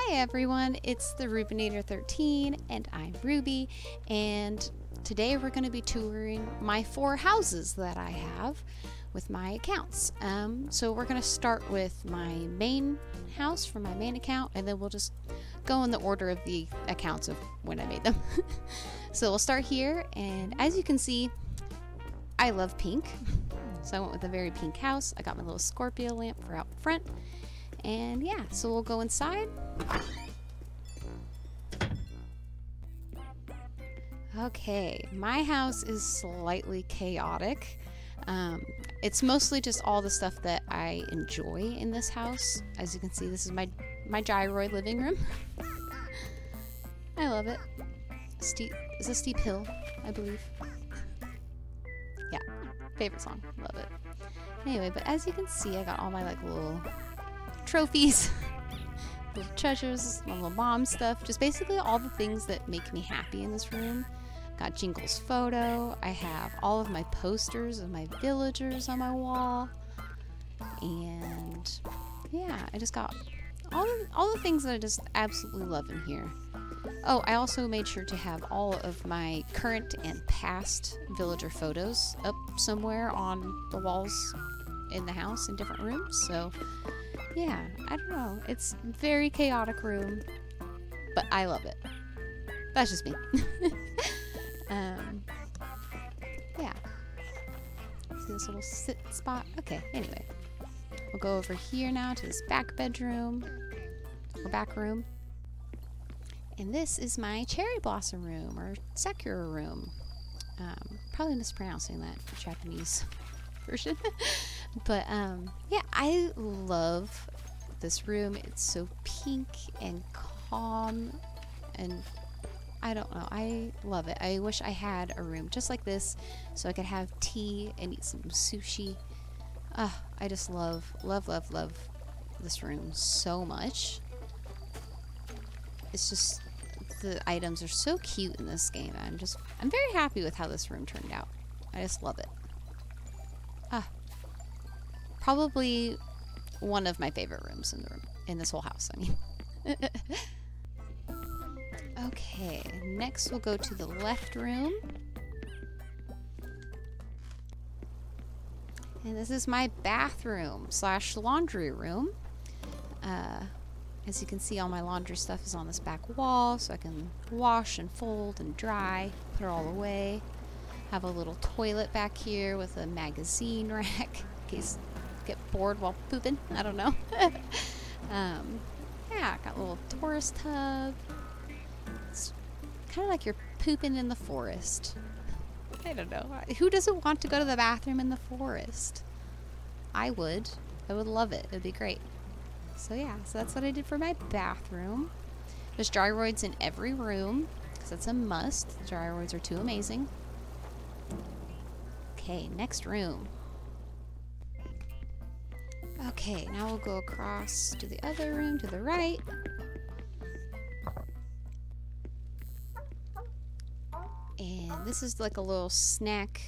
Hi everyone, it's the Rubinator 13 and I'm Ruby, and today we're going to be touring my 4 houses that I have with my accounts. So we're going to start with my main house from my main account, and then we'll just go in the order of the accounts of when I made them. So we'll start here, and as you can see, I love pink. So I went with a very pink house. I got my little Scorpio lamp for out front. And yeah, so we'll go inside. Okay, my house is slightly chaotic. It's mostly just all the stuff that I enjoy in this house. As you can see, this is my gyroid living room. I love it. It's a steep hill, I believe. Yeah, favorite song, love it. Anyway, but as you can see, I got all my like little trophies, little treasures, my little mom stuff, just basically all the things that make me happy in this room. Got Jingle's photo. I have all of my posters of my villagers on my wall, and yeah, I just got all the things that I just absolutely love in here. Oh, I also made sure to have all of my current and past villager photos up somewhere on the walls in the house in different rooms. So yeah, I don't know. It's a very chaotic room, but I love it. That's just me. Yeah. See this little sit spot? Okay, anyway. We'll go over here now to this back bedroom, or back room. And this is my cherry blossom room, or sakura room. Probably mispronouncing that Japanese version. But yeah, I love this room. It's so pink and calm, and I don't know, I love it. I wish I had a room just like this so I could have tea and eat some sushi. I just love this room so much. It's just, the items are so cute in this game. I'm very happy with how this room turned out. I just love it. Probably one of my favorite rooms in this whole house, I mean. Okay, next we'll go to the left room. And this is my bathroom / laundry room. As you can see, all my laundry stuff is on this back wall, so I can wash and fold and dry, put it all away. Have a little toilet back here with a magazine rack in case I get bored while pooping. I don't know. Yeah, got a little tourist tub. It's kind of like you're pooping in the forest. I don't know. Who doesn't want to go to the bathroom in the forest? I would. I would love it. It would be great. So yeah, so that's what I did for my bathroom. There's gyroids in every room, because that's a must. The gyroids are too amazing. Okay, next room. Okay, now we'll go across to the other room to the right. And this is like a little snack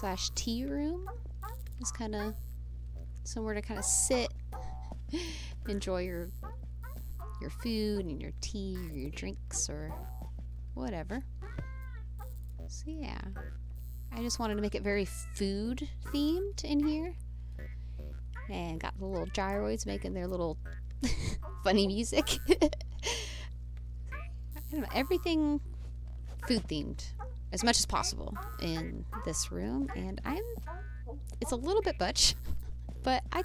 / tea room. It's kind of somewhere to kind of sit, enjoy your food and your tea or your drinks or whatever. So yeah, I just wanted to make it very food themed in here. And got the little gyroids making their little funny music. I don't know, everything food themed as much as possible in this room, and it's a little bit much, but I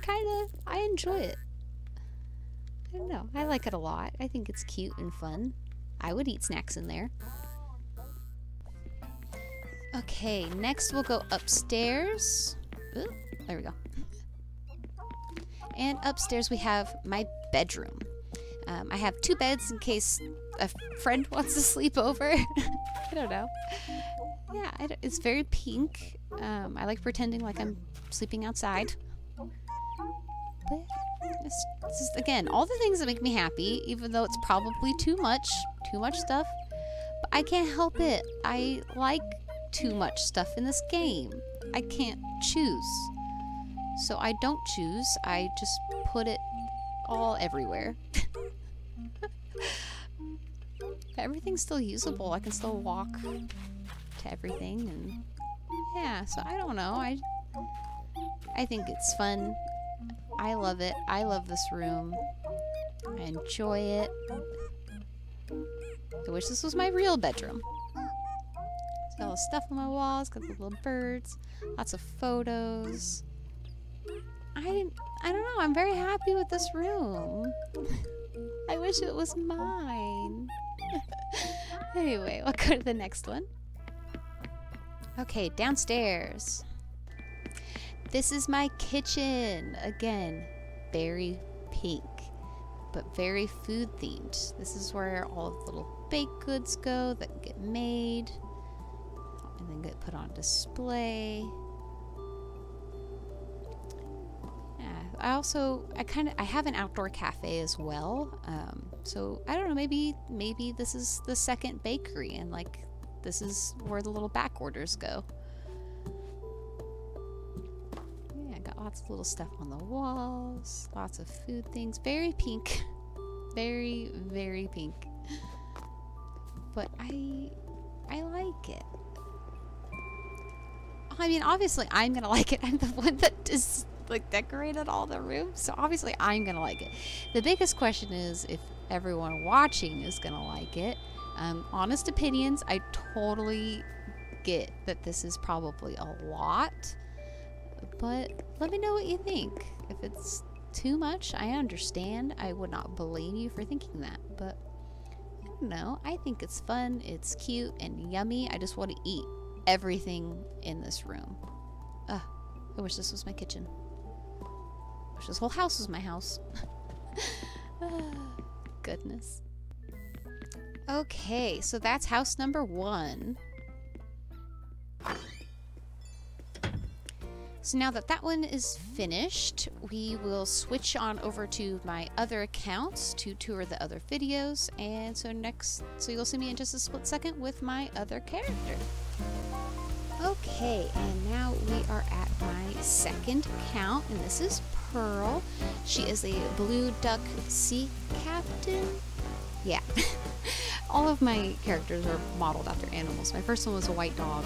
enjoy it. I don't know, I like it a lot. I think it's cute and fun. I would eat snacks in there. Okay, next we'll go upstairs. Ooh, there we go. And upstairs we have my bedroom. I have 2 beds in case a friend wants to sleep over. I don't know. Yeah, it's very pink. I like pretending like I'm sleeping outside. But it's just, again, all the things that make me happy, even though it's probably too much stuff. But I can't help it. I like too much stuff in this game. I can't choose. So I don't choose, I just put it all everywhere. Everything's still usable. I can still walk to everything, and yeah, so I don't know. I think it's fun. I love it. I love this room. I enjoy it. I wish this was my real bedroom. It's got all the stuff on my walls, got the little birds, lots of photos. I don't know. I'm very happy with this room. I wish it was mine. Anyway, we'll go to the next one. Okay, downstairs. This is my kitchen. Again, very pink, but very food themed. This is where all of the little baked goods go that get made and then get put on display. Yeah, I have an outdoor cafe as well. So I don't know, maybe this is the second bakery, and like this is where the little back orders go. Lots of little stuff on the walls, lots of food things, very pink, very, very pink, but I like it. I mean, obviously I'm gonna like it. I'm the one that just like decorated all the rooms, so obviously I'm gonna like it. The biggest question is if everyone watching is gonna like it. Honest opinions, I totally get that this is probably a lot, but let me know what you think. If it's too much, I understand. I would not blame you for thinking that, but I don't know. I think it's fun, it's cute, and yummy. I just want to eat everything in this room. Ugh, I wish this was my kitchen. I wish this whole house was my house. Goodness. Okay, so that's house number 1. So now that that one is finished, we will switch on over to my other accounts to tour the other videos. And so you'll see me in just a split second with my other character. Okay, and now we are at my second account, and this is Pearl. She is a blue duck sea captain. Yeah. All of my characters are modeled after animals. My first one was a white dog.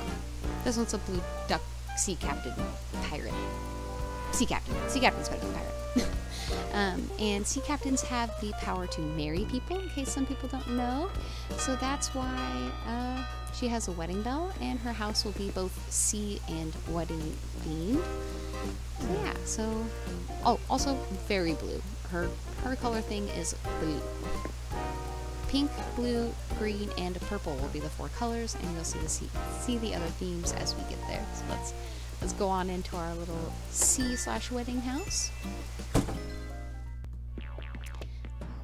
This one's a blue duck sea captain pirate. Sea captain. Sea captain's better than pirate. And sea captains have the power to marry people, in case some people don't know. So that's why she has a wedding bell, and her house will be both sea and wedding themed. So yeah, so... Oh, also very blue. Her color thing is blue. Pink, blue, green, and purple will be the 4 colors, and you'll see the other themes as we get there. So let's go on into our little sea/wedding house.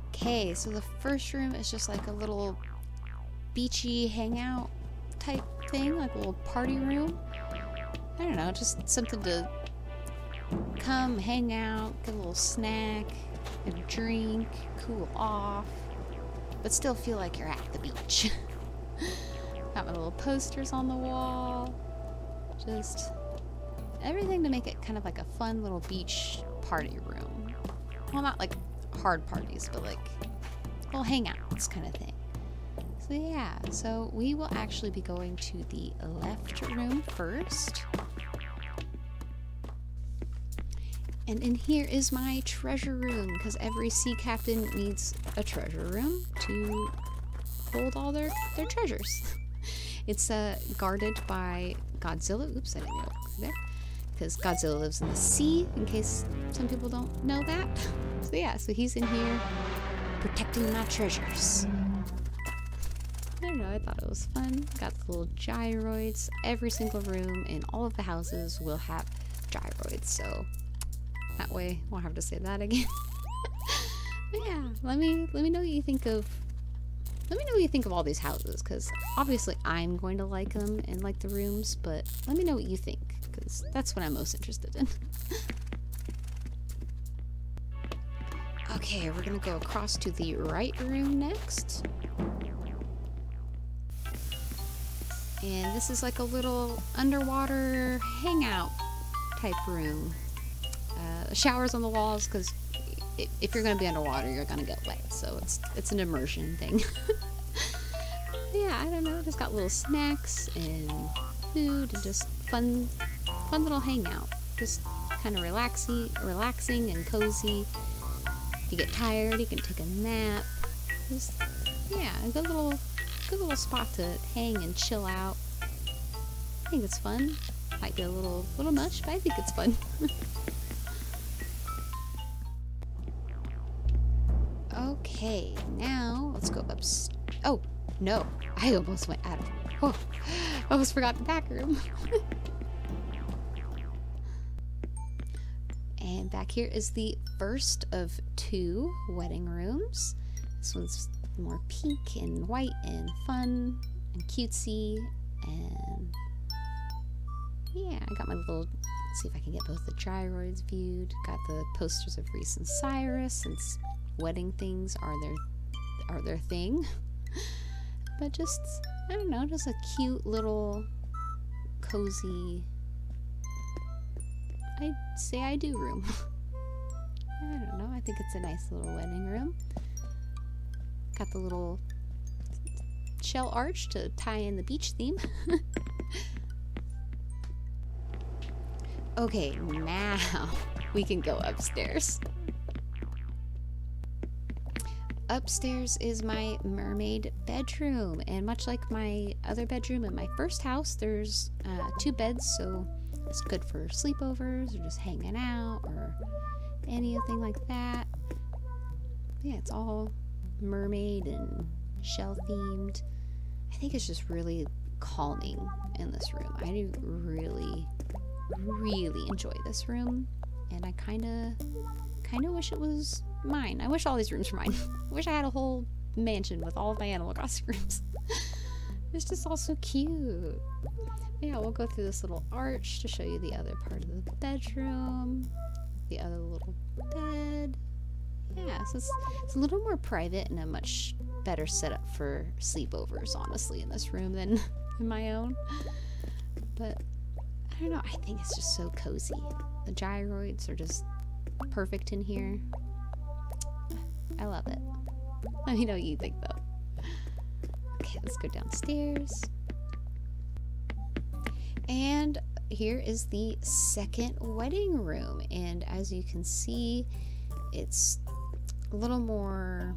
Okay, so the first room is just like a little beachy hangout type thing, like a little party room. I don't know, just something to come hang out, get a little snack, a drink, cool off, but still feel like you're at the beach. Got my little posters on the wall. Just everything to make it kind of like a fun little beach party room. Well, not like hard parties, but like little hangouts kind of thing. So yeah, so we will actually be going to the left room first. And in here is my treasure room, because every sea captain needs a treasure room to hold all their treasures. It's guarded by Godzilla. Oops, I didn't know there. Because Godzilla lives in the sea, in case some people don't know that. So yeah, so he's in here protecting my treasures. I don't know, I thought it was fun. Got the little gyroids. Every single room in all of the houses will have gyroids, so that way I won't have to say that again. But yeah, let me know what you think of. Let me know what you think of all these houses, because obviously I'm going to like them and like the rooms, but let me know what you think, because that's what I'm most interested in. Okay, we're gonna go across to the right room next. And this is like a little underwater hangout type room. Showers on the walls, because if you're gonna be underwater, you're gonna get wet. So it's an immersion thing. Yeah, I don't know. Just got little snacks and food and just fun little hangout. Just kind of relaxing and cozy. If you get tired, you can take a nap. Just, yeah, a good little spot to hang and chill out. I think it's fun. Might be a little much, but I think it's fun. Okay, now let's go upstairs. Oh, no. I almost went out of... Oh, I almost forgot the back room. And back here is the first of 2 wedding rooms. This one's more pink and white and fun and cutesy. And yeah, I got my little... Let's see if I can get both the gyroids viewed. Got the posters of Reese and Cyrus, since wedding things are their thing. But just, I don't know, just a cute little cozy, I'd say I do room. I don't know, I think it's a nice little wedding room. Got the little shell arch to tie in the beach theme. Okay, now we can go upstairs. Upstairs is my mermaid bedroom, and much like my other bedroom in my first house, there's 2 beds, so it's good for sleepovers or just hanging out or anything like that. Yeah, it's all mermaid and shell themed. I think it's just really calming in this room. I do really enjoy this room, and I kind of wish it was mine. I wish all these rooms were mine. I wish I had a whole mansion with all of my Animal Crossing rooms. It's just all so cute. Yeah, we'll go through this little arch to show you the other part of the bedroom, the other little bed. Yeah, so it's a little more private and a much better setup for sleepovers, honestly, in this room than in my own. But I don't know, I think it's just so cozy. The gyroids are just perfect in here. I love it. Let me know what you think, though. Okay, let's go downstairs. And here is the second wedding room. And as you can see, it's a little more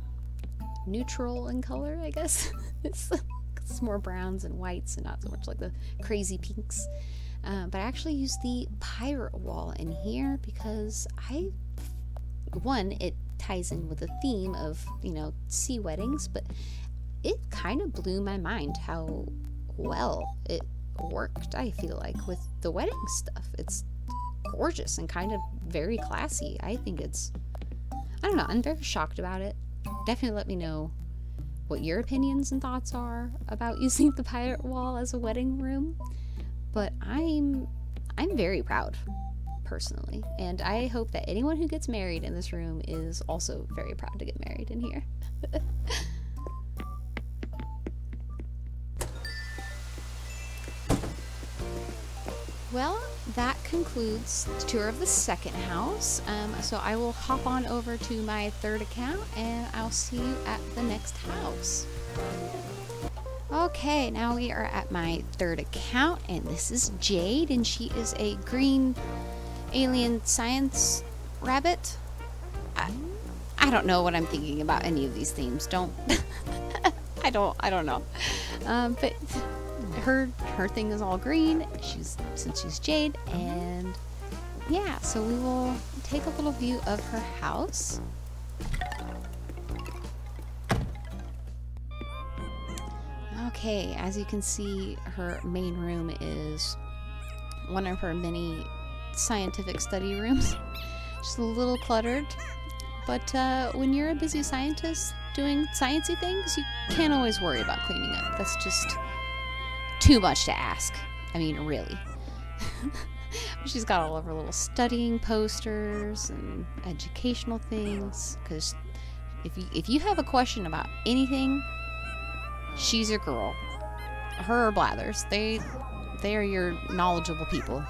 neutral in color, I guess. It's more browns and whites and not so much like the crazy pinks. But I actually used the pirate wall in here because it ties in with the theme of, you know, sea weddings, but it kind of blew my mind how well it worked, I feel like, with the wedding stuff. It's gorgeous and kind of very classy. I think it's, I don't know, I'm very shocked about it. Definitely let me know what your opinions and thoughts are about using the pirate wall as a wedding room. But I'm very proud, personally, and I hope that anyone who gets married in this room is also very proud to get married in here. Well, that concludes the tour of the second house. So I will hop on over to my third account, and I'll see you at the next house. Okay, now we are at my third account, and this is Jade, and she is a green alien science rabbit. I don't know what I'm thinking about any of these themes. I don't know. But her thing is all green. Since she's Jade, and yeah, so we will take a little view of her house. Okay, as you can see, her main room is one of her many scientific study rooms. Just a little cluttered, but when you're a busy scientist doing sciencey things, you can't always worry about cleaning up. That's just too much to ask. I mean, really. She's got all of her little studying posters and educational things, because if you have a question about anything, she's your girl. Her or Blathers, they are your knowledgeable people.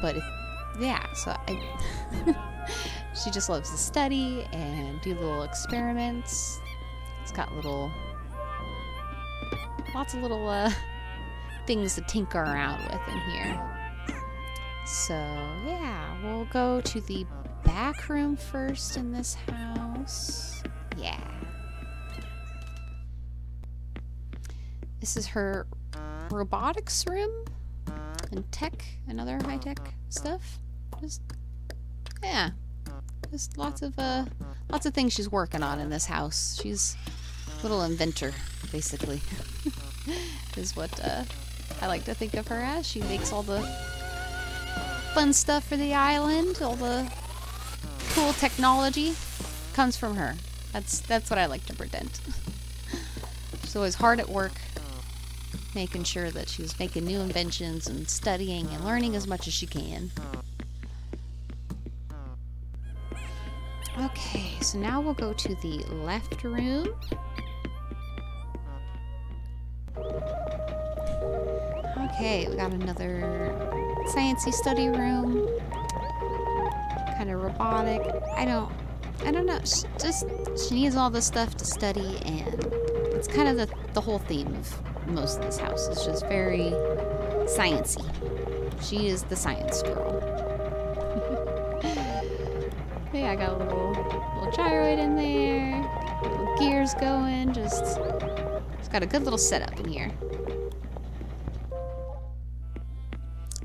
But yeah, so She just loves to study and do little experiments. It's got lots of little things to tinker around with in here. So yeah, we'll go to the back room first in this house. Yeah. This is her robotics room and tech and other high-tech stuff. Yeah. Just lots of things she's working on in this house. She's a little inventor, basically. Is what I like to think of her as. She makes all the fun stuff for the island. All the cool technology comes from her. That's what I like to pretend. She's always hard at work, making sure that she's making new inventions and studying and learning as much as she can. Okay, so now we'll go to the left room. Okay, we got another sciencey study room. Kind of robotic. I don't know. She needs all this stuff to study, and it's kind of the whole theme of most of this house. It's just very sciencey. She is the science girl. Yeah, I got a little gyroid in there, little gears going, it's got a good little setup in here.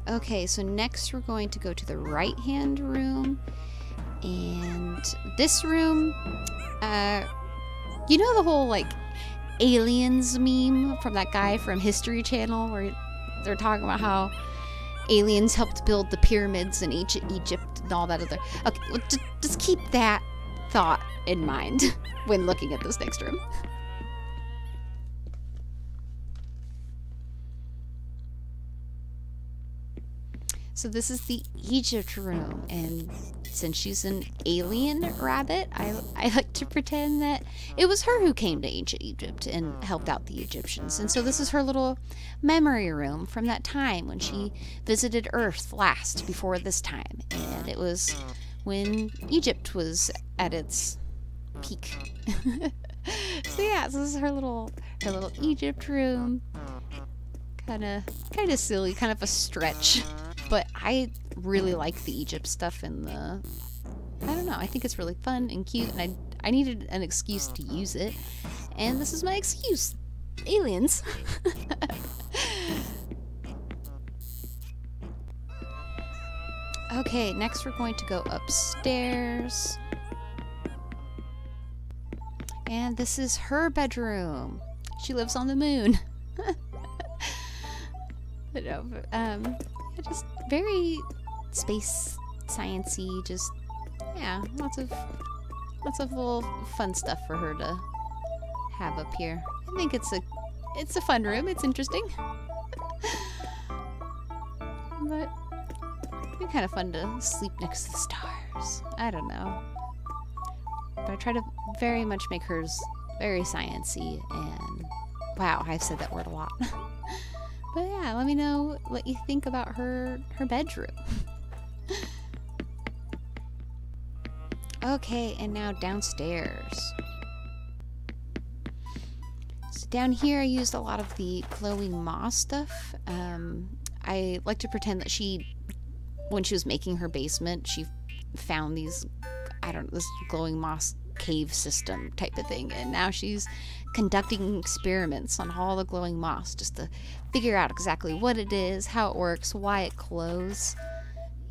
Okay, so next we're going to go to the right-hand room, and this room, you know the whole, like, aliens meme from that guy from History Channel, where they're talking about how aliens helped build the pyramids in Egypt and all that other... Okay, well, just keep that thought in mind when looking at this next room. So this is the Egypt room, and since she's an alien rabbit, I like to pretend that it was her who came to ancient Egypt and helped out the Egyptians. And so this is her little memory room from that time when she visited Earth last before this time. And it was when Egypt was at its peak. So yeah, so this is her little Egypt room. Kinda silly, kind of a stretch. But I really like the Egypt stuff in the... I don't know, I think it's really fun and cute, and I needed an excuse to use it. And this is my excuse. Aliens. Okay, next we're going to go upstairs. And this is her bedroom. She lives on the moon. Just very space sciencey, just yeah, lots of little fun stuff for her to have up here. I think it's a fun room. It's interesting. But it'd be kind of fun to sleep next to the stars. I don't know. But I try to very much make hers very sciencey, and wow, I've said that word a lot. But yeah, let me know what you think about her bedroom. Okay, and now downstairs. So down here I used a lot of the glowing moss stuff. I like to pretend that when she was making her basement, she found these, this glowing moss cave system type of thing, and now she's conducting experiments on all the glowing moss just to figure out exactly what it is, how it works, why it glows.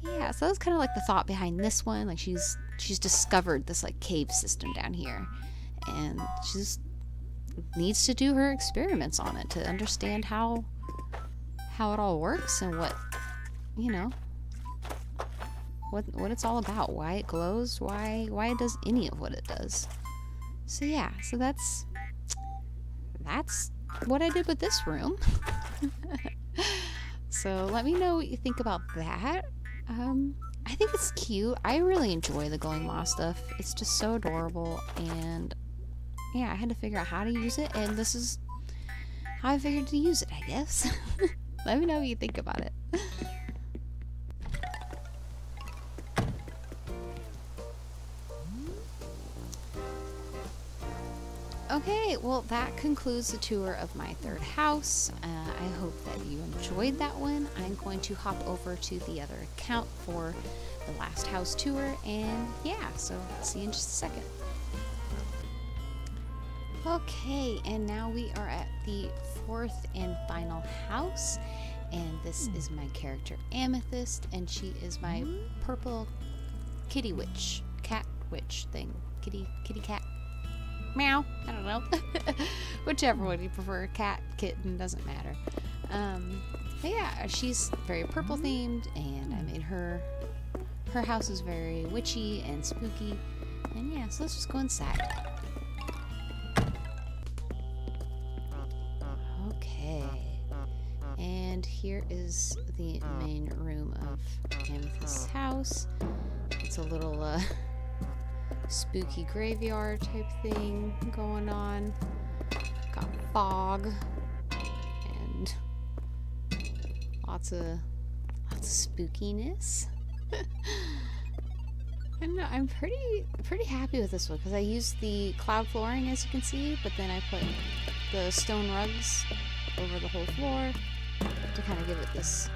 Yeah, so that's kind of like the thought behind this one. Like she's discovered this like cave system down here, and she just needs to do her experiments on it to understand how it all works and what what it's all about, why it glows, why it does any of what it does. So yeah, so that's what I did with this room. So let me know what you think about that. I think it's cute. I really enjoy the glowing moss stuff. It's just so adorable, and yeah, I had to figure out how to use it, and this is how I figured to use it, I guess. Let me know what you think about it. Okay, well, that concludes the tour of my third house. I hope that you enjoyed that one. I'm going to hop over to the other account for the last house tour, and yeah, so see you in just a second. Okay, and now we are at the fourth and final house, and this is my character Amethyst, and she is my purple kitty witch, cat witch thing, kitty cat. Meow. I don't know. Whichever one you prefer, cat, kitten, doesn't matter. But yeah, she's very purple themed, and I made her house is very witchy and spooky. And yeah, so let's just go inside. Okay. And here is the main room of Amethyst's house. It's a little spooky graveyard type thing going on. Got fog and lots of spookiness. I don't know, I'm pretty happy with this one because I used the cloud flooring, as you can see, but then I put the stone rugs over the whole floor to kind of give it this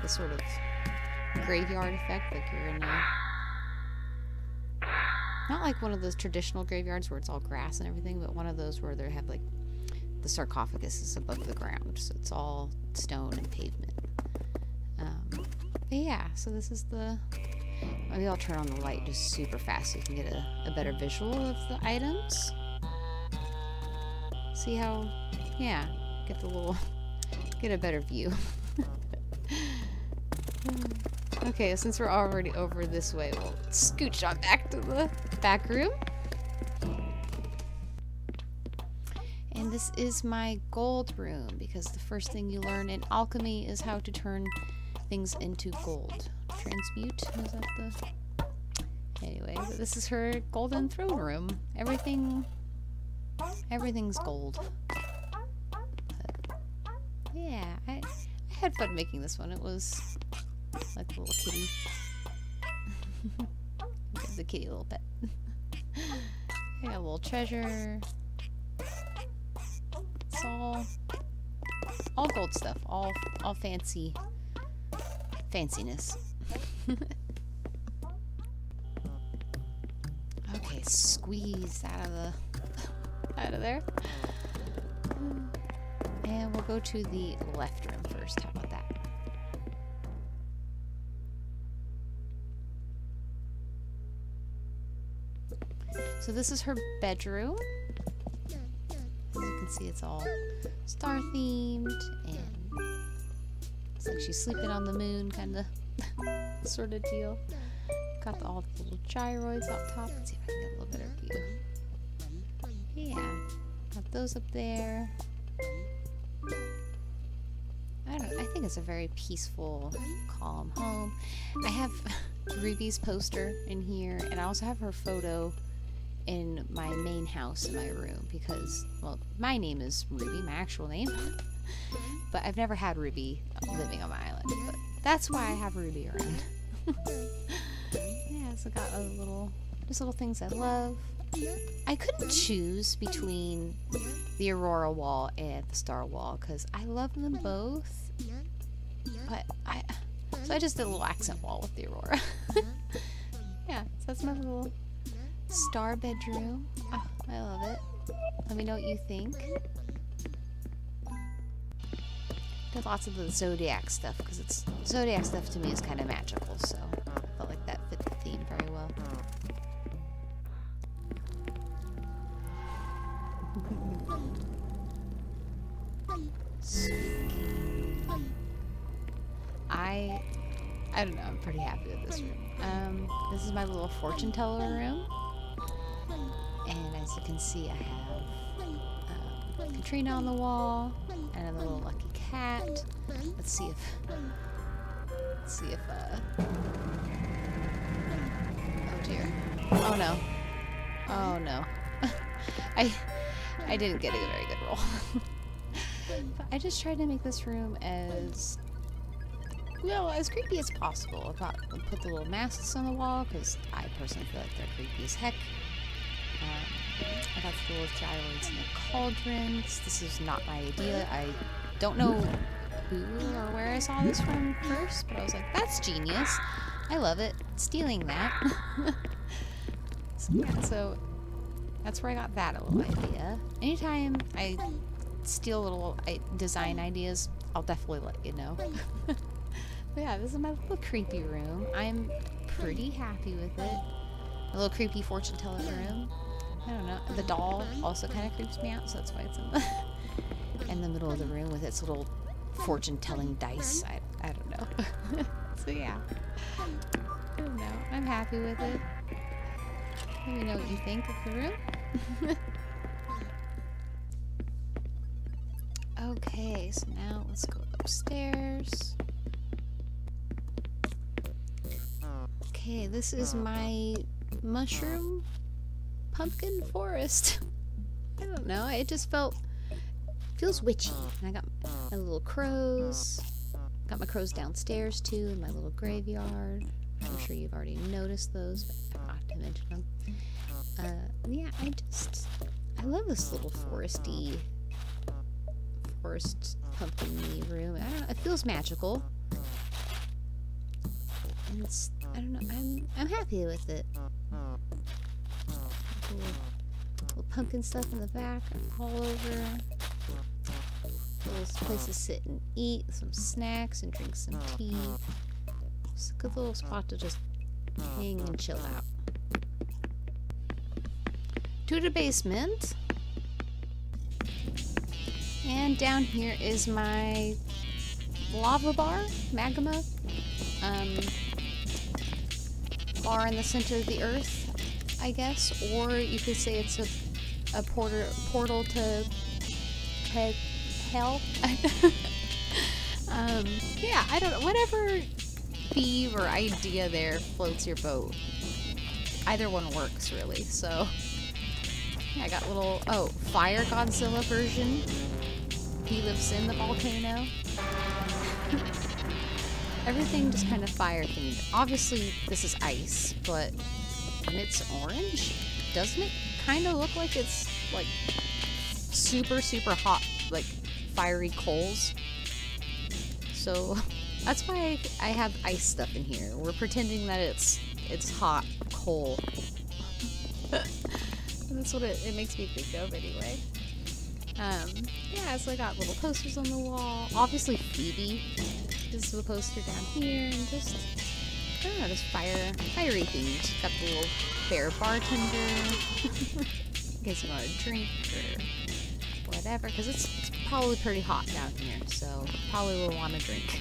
sort of graveyard effect, like you're in a, not like one of those traditional graveyards where it's all grass and everything, but one of those where they have like the sarcophagus is above the ground, so it's all stone and pavement. But yeah, so this is the, maybe I'll turn on the light just super fast so you can get a better visual of the items. See how, yeah, get a better view. Okay, since we're already over this way, we'll scooch on back to the back room. And this is my gold room, because the first thing you learn in alchemy is how to turn things into gold. Transmute, is that the... Anyway, but this is her golden throne room. Everything's gold. But yeah, I had fun making this one. It was like a little kitty. Give the kitty a little pet. Yeah, a little treasure. It's all gold stuff. All fanciness. Okay, squeeze out of there. And we'll go to the left room first. How about that? So this is her bedroom. As you can see, it's all star themed, and it's like she's sleeping on the moon, kind of sort of deal. Got all the little gyroids up top. Let's see if I can get a little better view. Yeah, got those up there. I don't know, I think it's a very peaceful, calm home. I have Ruby's poster in here, and I also have her photo in my main house in my room because, well, my name is Ruby, my actual name, but I've never had Ruby living on my island, but that's why I have Ruby around. Yeah, so got just little things I love. I couldn't choose between the Aurora wall and the Star wall because I love them both, but so I just did a little accent wall with the Aurora. Yeah, so that's my little star bedroom. Oh, I love it. Let me know what you think. Did lots of the zodiac stuff because zodiac stuff to me is kind of magical, so I felt like that fit the theme very well. I don't know, I'm pretty happy with this room. This is my little fortune teller room. And as you can see, I have Katrina on the wall and a little lucky cat. Let's see if oh dear. Oh no. Oh no. I didn't get a very good roll. But I just tried to make this room as creepy as possible. I put the little masks on the wall because I personally feel like they're creepy as heck. I got full of gyroids in the cauldrons. This is not my idea. I don't know who or where I saw this from first, but I was like, that's genius. I love it. Stealing that. So, yeah, so that's where I got that little idea. Anytime I steal little design ideas, I'll definitely let you know. But yeah, this is my little creepy room. I'm pretty happy with it. A little creepy fortune teller room. I don't know. The doll also kind of creeps me out, so that's why it's in the middle of the room with its little fortune telling dice. I don't know. So yeah. I don't know. I'm happy with it. Let me know what you think of the room. Okay, so now let's go upstairs. Okay, this is my mushroom pumpkin forest. I don't know, it just feels witchy. And I got my little crows. Got my crows downstairs too in my little graveyard. I'm sure you've already noticed those, but I forgot to mention them. Yeah, I love this little forest pumpkin-y room. I don't know, it feels magical. And it's, I don't know, I'm happy with it. Little pumpkin stuff in the back, all over. Little place to sit and eat, some snacks and drink some tea. It's a good little spot to just hang and chill out. To the basement. And down here is my lava bar, magma, bar in the center of the earth, I guess. Or you could say it's a portal to hell. Yeah, I don't know. Whatever theme or idea there floats your boat. Either one works, really. So, yeah, I got little, Fire Godzilla version. He lives in the volcano. Everything just kind of fire themed. Obviously, this is ice, but when it's orange, doesn't it kind of look like it's, like, super, super hot, like, fiery coals? So that's why I have ice stuff in here. We're pretending that it's hot coal. That's what it makes me think of anyway. Yeah, so I got little posters on the wall. Obviously Phoebe is the poster down here, and just, I don't know, just fiery themed. Got the little bear bartender in case you want a drink or whatever, because it's probably pretty hot down here, so probably will want a drink.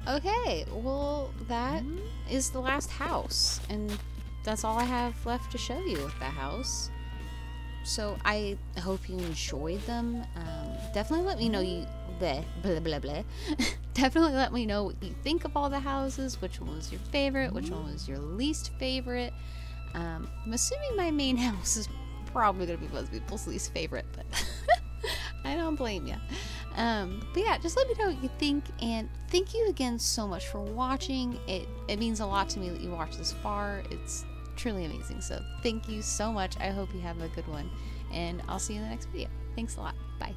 Okay, well, that is the last house, and that's all I have left to show you with the house. So I hope you enjoyed them. Definitely let me know Definitely let me know what you think of all the houses, which one was your favorite, which one was your least favorite. I'm assuming my main house is probably going to be most people's least favorite, but I don't blame you. But yeah, just let me know what you think, and thank you again so much for watching. It means a lot to me that you watched this far. It's truly amazing. So thank you so much. I hope you have a good one, and I'll see you in the next video. Thanks a lot. Bye.